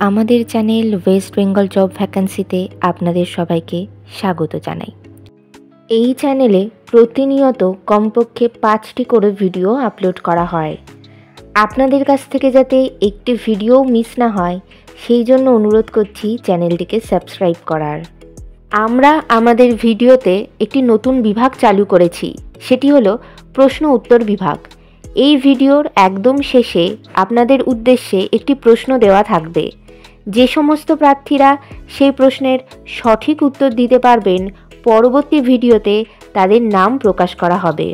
আমাদের channel West Bengal job ভ্যাকান্সিতে আপনাদের সবাইকে স্বাগত জানাই। এই চ্যানেলে প্রতিনিয়ত কমপক্ষে 5টি করে ভিডিও আপলোড করা হয়। আপনাদের কাছ থেকে যাতে একটি ভিডিও মিস না হয় সেই জন্য অনুরোধ করছি চ্যানেলটিকে সাবস্ক্রাইব করার। আমরা আমাদের ভিডিওতে একটি নতুন বিভাগ চালু করেছি, সেটি হলো প্রশ্ন উত্তর বিভাগ। এই ভিডিওর একদম শেষে আপনাদের উদ্দেশ্যে একটি প্রশ্ন দেওয়া থাকবে। যে সমস্ত প্রার্থীরা সেই প্রশ্নের সঠিক উত্তর দিতে পারবেন পরবর্তী ভিডিওতে তাদের নাম প্রকাশ করা হবে।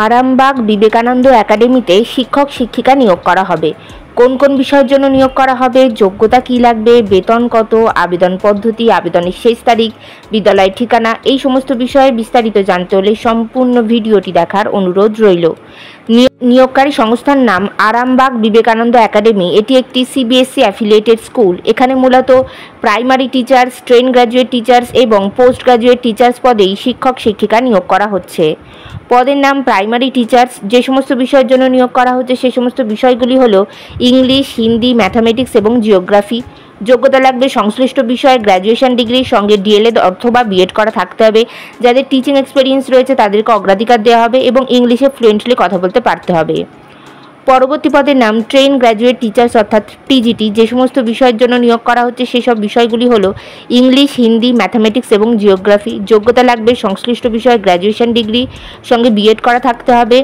আরামবাগ বিবেকানন্দ একাডেমিতে শিক্ষক শিক্ষিকা নিয়োগ করা হবে। কোন কোন বিষয়ের জন্য নিয়োগ করা হবে, যোগ্যতা কী লাগবে, বেতন কত, আবেদন পদ্ধতি, আবেদনের শেষ তারিখ, বিদ্যালয়ের ঠিকানা, এই সমস্ত বিষয়ে বিস্তারিত জানতে হলে সম্পূর্ণ ভিডিওটি দেখার অনুরোধ রইল। নিয়োগকারী সংস্থার নাম আরামবাগ বিবেকানন্দ একাডেমি। এটি একটি সিবিএসসি অ্যাফিলিয়েটেড স্কুল। এখানে মূলত primary teachers, train graduate teachers এবং পোস্ট গ্র্যাজুয়েট টিচার্স পদেই শিক্ষক শিক্ষিকা নিয়োগ করা হচ্ছে। পদের নাম প্রাইমারি টিচার্স। যে সমস্ত বিষয়ের জন্য নিয়োগ করা হচ্ছে সেই সমস্ত বিষয়গুলি হলো ইংলিশ, হিন্দি, ম্যাথামেটিক্স এবং জিওগ্রাফি। যোগ্যতা লাগবে সংশ্লিষ্ট বিষয়ে গ্র্যাজুয়েশন ডিগ্রির সঙ্গে ডিএলএড অথবা বিএড করা থাকতে হবে। যাদের টিচিং এক্সপিরিয়েন্স রয়েছে তাদেরকে অগ্রাধিকার দেওয়া হবে এবং ইংলিশে ফ্লুয়েন্টলি কথা বলতে পারতে হবে। পরবর্তী পদের নাম ট্রেন গ্র্যাজুয়েট টিচার্স অর্থাৎ টিজিটি। যে সমস্ত বিষয়ের জন্য নিয়োগ করা হচ্ছে সেসব বিষয়গুলি হলো ইংলিশ, হিন্দি, ম্যাথামেটিক্স এবং জিওগ্রাফি। যোগ্যতা লাগবে সংশ্লিষ্ট বিষয়ে গ্র্যাজুয়েশন ডিগ্রি সঙ্গে বিএড করা থাকতে হবে।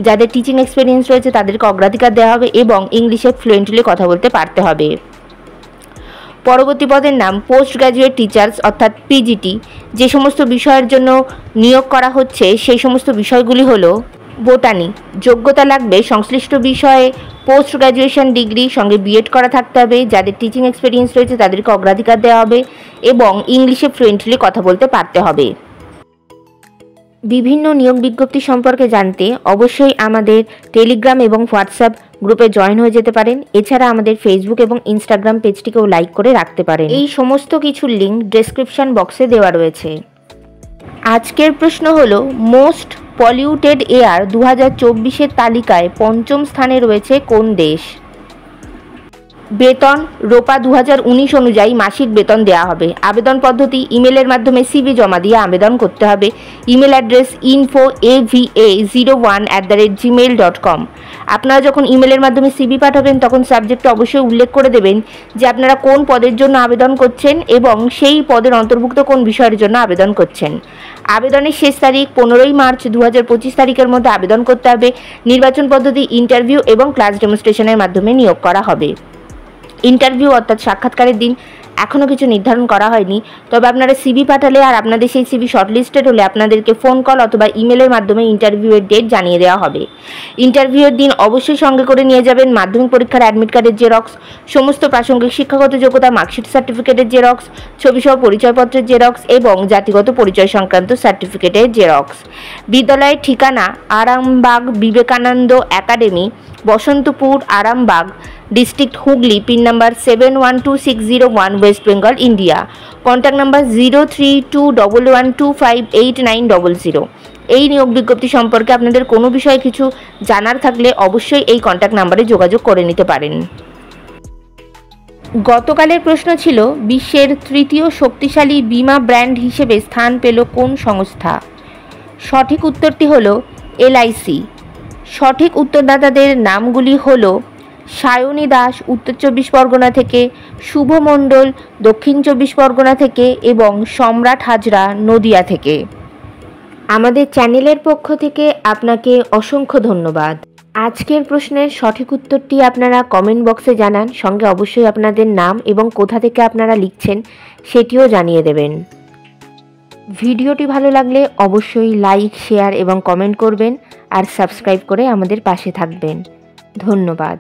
যাদের টিচিং এক্সপিরিয়েন্স রয়েছে তাদেরকে অগ্রাধিকার দেওয়া হবে এবং ইংলিশে ফ্লুয়েন্টলি কথা বলতে পারতে হবে। পরবর্তী পদের নাম পোস্ট গ্র্যাজুয়েট টিচার্স অর্থাৎ পিজিটি। যে সমস্ত বিষয়ের জন্য নিয়োগ করা হচ্ছে সেই সমস্ত বিষয়গুলি হলো বোটানি। যোগ্যতা লাগবে সংশ্লিষ্ট বিষয়ে পোস্ট গ্র্যাজুয়েশন ডিগ্রি সঙ্গে বিএড করা থাকতে হবে। যাদের টিচিং এক্সপিরিয়েন্স রয়েছে তাদেরকে অগ্রাধিকার দেওয়া হবে এবং ইংলিশে ফ্লুয়েন্টলি কথা বলতে পারতে হবে। বিভিন্ন নিয়োগ বিজ্ঞপ্তি সম্পর্কে জানতে অবশ্যই আমাদের টেলিগ্রাম এবং হোয়াটসঅ্যাপ গ্রুপে জয়েন হয়ে যেতে পারেন। এছাড়া আমাদের ফেসবুক এবং ইনস্টাগ্রাম পেজটিকেও লাইক করে রাখতে পারেন। এই সমস্ত কিছুর লিঙ্ক ডেসক্রিপশন বক্সে দেওয়া রয়েছে। আজকের প্রশ্ন হলো মোস্ট পলিউটেড এয়ার 2024-এর তালিকায় পঞ্চম স্থানে রয়েছে কোন দেশ? বেতন রোপা 2019 অনুযায়ী মাসিক বেতন দেওয়া হবে। আবেদন পদ্ধতি ইমেলের মাধ্যমে সিভি জমা দিয়ে আবেদন করতে হবে। Email address info@ava01@gmail.com। আপনারা যখন ইমেলের মাধ্যমে সিভি পাঠাবেন তখন সাবজেক্টে অবশ্যই উল্লেখ করে দেবেন যে আপনারা কোন পদের জন্য আবেদন করছেন এবং সেই পদের অন্তর্ভুক্ত কোন বিষয়ের জন্য আবেদন করছেন। আবেদনের শেষ তারিখ 15ই মার্চ 2025 তারিখের মধ্যে আবেদন করতে হবে। নির্বাচন পদ্ধতি ইন্টারভিউ এবং ক্লাস ডেমনস্ট্রেশনের মাধ্যমে নিয়োগ করা হবে। ইন্টারভিউ অর্থাৎ সাক্ষাৎকারের দিন এখনও কিছু নির্ধারণ করা হয়নি, তবে আপনারা সিভি পাঠালে আর আপনাদের সেই সিভি শর্টলিস্টেড হলে আপনাদেরকে ফোন কল অথবা ইমেলের মাধ্যমে ইন্টারভিউয়ের ডেট জানিয়ে দেওয়া হবে। ইন্টারভিউয়ের দিন অবশ্যই সঙ্গে করে নিয়ে যাবেন মাধ্যমিক পরীক্ষার অ্যাডমিট কার্ডের জেরক্স, সমস্ত প্রাসঙ্গিক শিক্ষাগত যোগ্যতা মার্কশিট সার্টিফিকেটের জেরক্স, ছবিসহ পরিচয়পত্রের জেরক্স এবং জাতিগত পরিচয় সংক্রান্ত সার্টিফিকেটের জেরক্স। বিদ্যালয়ের ঠিকানা Arambagh Vivekananda academy, Basantapur, Arambagh, district Hooghly, pin number 712601, West Bengal, India. Contact number 0321125890। এই নিয়োগ বিজ্ঞপ্তি সম্পর্কে আপনাদের কোনো বিষয়ে কিছু জানার থাকলে অবশ্যই এই কন্ট্যাক্ট নাম্বারে যোগাযোগ করে নিতে পারেন। গতকালের প্রশ্ন ছিল বিশ্বের তৃতীয় শক্তিশালী বীমা ব্র্যান্ড হিসেবে স্থান পেল কোন সংস্থা? সঠিক উত্তরটি হলো এলআইসি। সঠিক উত্তরদাতাদের নামগুলি হলো সায়নী দাস উত্তর 24 পরগনা থেকে, শুভ মণ্ডল দক্ষিণ 24 পরগনা থেকে এবং সম্রাট হাজরা নদিয়া থেকে। আমাদের চ্যানেলের পক্ষ থেকে আপনাকে অসংখ্য ধন্যবাদ। আজকের প্রশ্নের সঠিক উত্তরটি আপনারা কমেন্ট বক্সে জানান, সঙ্গে অবশ্যই আপনাদের নাম এবং কোথা থেকে আপনারা লিখছেন সেটিও জানিয়ে দেবেন। ভিডিওটি ভালো লাগলে অবশ্যই লাইক, শেয়ার এবং কমেন্ট করবেন আর সাবস্ক্রাইব করে আমাদের পাশে থাকবেন। ধন্যবাদ।